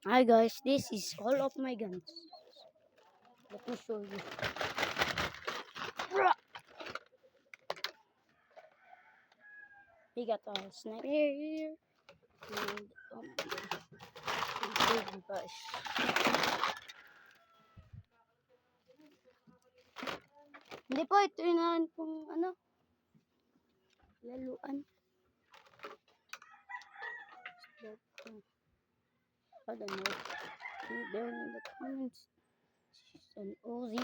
Hi guys, this is all of my guns. Let me show you. We got a sniper here and big bush. Hindi po, ito yun pong laluan. I don't know. There in the comments. An Uzi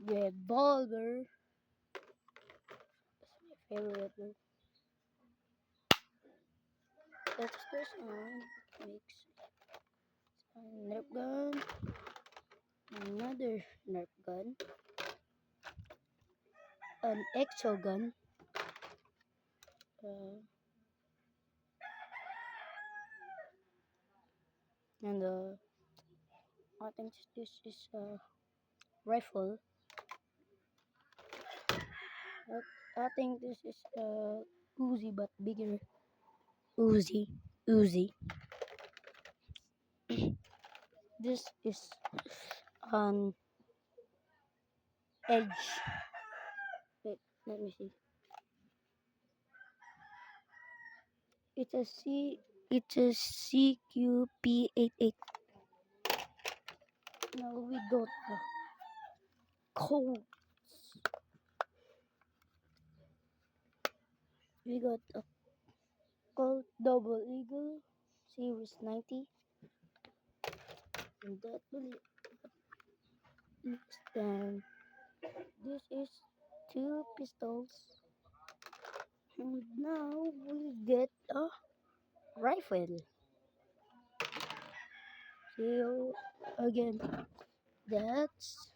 revolver. That's my favorite one. That's this one. Makes a Nerf gun. Another Nerf gun. An exo gun. And I think this is a rifle. I think this is a Uzi but bigger. Uzi. This is an Edge. Wait, let me see. It's a CQP88. Now we got the Colts. We got a Colt Double Eagle Series 90. And that will stand. This is 2 pistols. And now we get a rifle. See you again. That's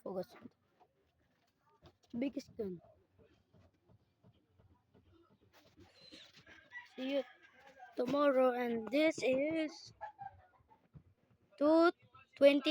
focus. Biggest gun. See you tomorrow, and this is 220.